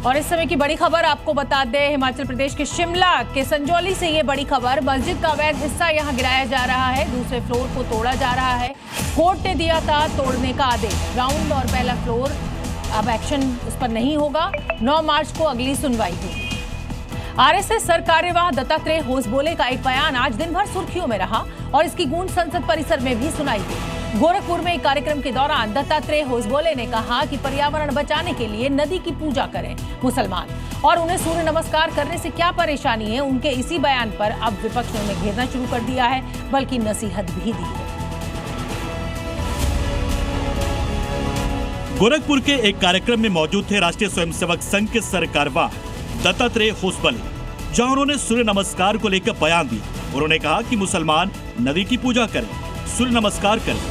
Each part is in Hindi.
और इस समय की बड़ी खबर आपको बता दें, हिमाचल प्रदेश के शिमला के संजौली से ये बड़ी खबर। मस्जिद का अवैध हिस्सा यहां गिराया जा रहा है, दूसरे फ्लोर को तोड़ा जा रहा है। कोर्ट ने दिया था तोड़ने का आदेश। ग्राउंड और पहला फ्लोर अब एक्शन उस पर नहीं होगा। 9 मार्च को अगली सुनवाई होगी। आरएसएस सरकार्यवाह दत्तात्रेय होसबोले का एक बयान आज दिन भर सुर्खियों में रहा और इसकी गूंज संसद परिसर में भी सुनाई दी। गोरखपुर में एक कार्यक्रम के दौरान दत्तात्रेय होसबोले ने कहा कि पर्यावरण बचाने के लिए नदी की पूजा करें मुसलमान, और उन्हें सूर्य नमस्कार करने से क्या परेशानी है। उनके इसी बयान पर अब विपक्ष ने उन्हें घेरना शुरू कर दिया है, बल्कि नसीहत भी दी है। गोरखपुर के एक कार्यक्रम में मौजूद थे राष्ट्रीय स्वयंसेवक संघ के सरकार्यवाह दत्तात्रेय होसबोले, जहां उन्होंने सूर्य नमस्कार को लेकर बयान दिया। उन्होंने कहा कि मुसलमान नदी की पूजा करें, सूर्य नमस्कार करें।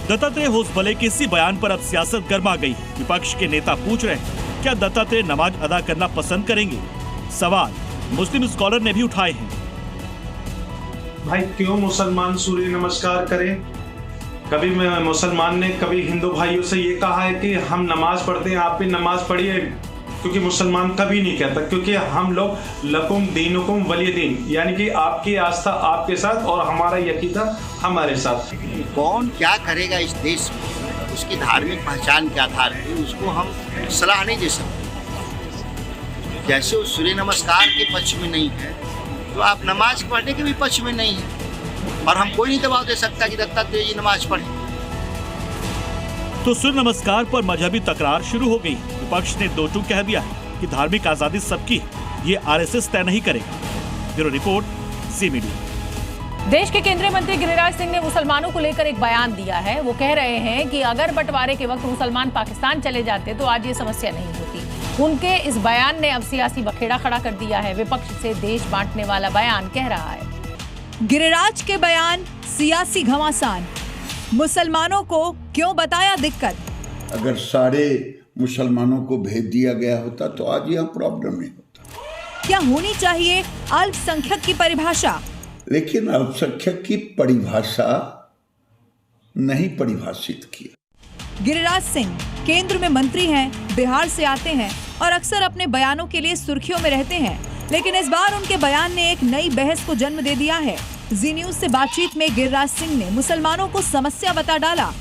दत्तात्रेय होसबोले के इसी बयान पर अब सियासत गर्मा गई है। विपक्ष के नेता पूछ रहे हैं, क्या दत्तात्रेय नमाज अदा करना पसंद करेंगे? सवाल मुस्लिम स्कॉलर ने भी उठाए हैं। भाई क्यों मुसलमान सूर्य नमस्कार करें? कभी मुसलमान ने कभी हिंदू भाइयों से ये कहा है कि हम नमाज पढ़ते हैं, आप भी नमाज पढ़िए? क्योंकि मुसलमान कभी नहीं कहता, क्योंकि हम लोग लकुम दीनुकुम वली दीन, यानी कि आपकी आस्था आपके साथ और हमारा यकीदा हमारे साथ। कौन क्या करेगा इस देश में, उसकी धार्मिक पहचान के आधार पर उसको हम सलाह नहीं दे सकते। जैसे वो सूर्य नमस्कार के पक्ष में नहीं है, तो आप नमाज पढ़ने के भी पक्ष में नहीं है, और हम कोई नहीं दबाव दे सकता कि दत्तात्रेय जी नमाज पढ़े। तो सूर्य नमस्कार पर मजहबी तकरार शुरू हो गई। विपक्ष ने दो टूक कह दिया है कि धार्मिक आजादी सबकी है, ये आरएसएस तय नहीं करेगा। ब्यूरो रिपोर्ट, जी मीडिया। देश के केंद्रीय मंत्री गिरिराज सिंह ने मुसलमानों को लेकर एक बयान दिया है। वो कह रहे हैं कि अगर बंटवारे के वक्त मुसलमान पाकिस्तान चले जाते तो आज ये समस्या नहीं होती। उनके इस बयान ने अब सियासी बखेड़ा खड़ा कर दिया है। विपक्ष से देश बांटने वाला बयान कह रहा है। गिरिराज के बयान सियासी घमासान, मुसलमानों को क्यों बताया दिक्कत? अगर सारे मुसलमानों को भेज दिया गया होता तो आज यह प्रॉब्लम नहीं होता। क्या होनी चाहिए अल्पसंख्यक की परिभाषा? लेकिन अल्पसंख्यक की परिभाषा नहीं परिभाषित की। गिरिराज सिंह केंद्र में मंत्री हैं, बिहार से आते हैं और अक्सर अपने बयानों के लिए सुर्खियों में रहते हैं, लेकिन इस बार उनके बयान ने एक नई बहस को जन्म दे दिया है। जी न्यूज से बातचीत में गिरिराज सिंह ने मुसलमानों को समस्या बता डाला।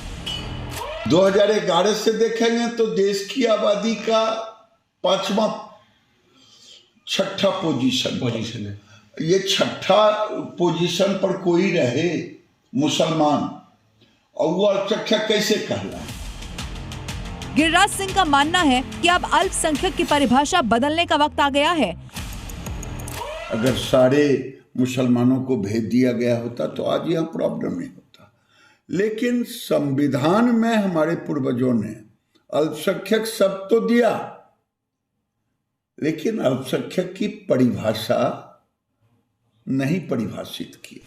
2011 से देखेंगे तो देश की आबादी का 5वां 6ठा पोजीशन है। ये 6ठा पोजीशन पर कोई रहे मुसलमान, और वो अल्पसंख्यक कैसे कहलाए? गिरिराज सिंह का मानना है कि अब अल्पसंख्यक की परिभाषा बदलने का वक्त आ गया है। अगर सारे मुसलमानों को भेज दिया गया होता तो आज यह प्रॉब्लम नहीं होता। लेकिन संविधान में हमारे पूर्वजों ने अल्पसंख्यक शब्द तो दिया, लेकिन अल्पसंख्यक की परिभाषा नहीं परिभाषित की।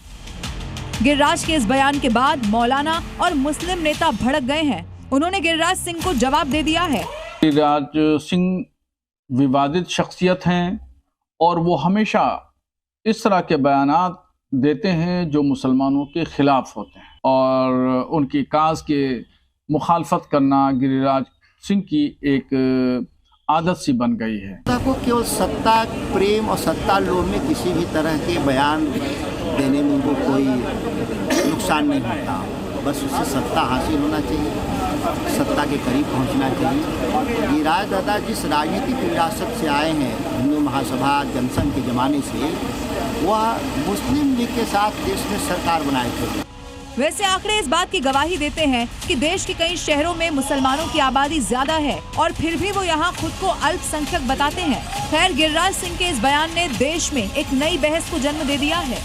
गिरिराज के इस बयान के बाद मौलाना और मुस्लिम नेता भड़क गए हैं। उन्होंने गिरिराज सिंह को जवाब दे दिया है। गिरिराज सिंह विवादित शख्सियत हैं और वो हमेशा इस तरह के बयानात देते हैं जो मुसलमानों के खिलाफ होते हैं, और उनकी काज के मुखालफत करना गिरिराज सिंह की एक आदत सी बन गई है। को केवल सत्ता प्रेम और सत्ता लोभ में किसी भी तरह के बयान देने में उनको कोई नुकसान नहीं होता। बस उससे सत्ता हासिल होना चाहिए, सत्ता के करीब पहुंचना चाहिए। गिरिराज दादा जिस राजनीतिक विरासत से आए हैं, हिंदू महासभा जनसंघ के ज़माने से, वह मुस्लिम लीग के साथ देश में सरकार बनाए थे। वैसे आंकड़े इस बात की गवाही देते हैं कि देश के कई शहरों में मुसलमानों की आबादी ज्यादा है, और फिर भी वो यहाँ खुद को अल्पसंख्यक बताते हैं। खैर, गिरिराज सिंह के इस बयान ने देश में एक नई बहस को जन्म दे दिया है।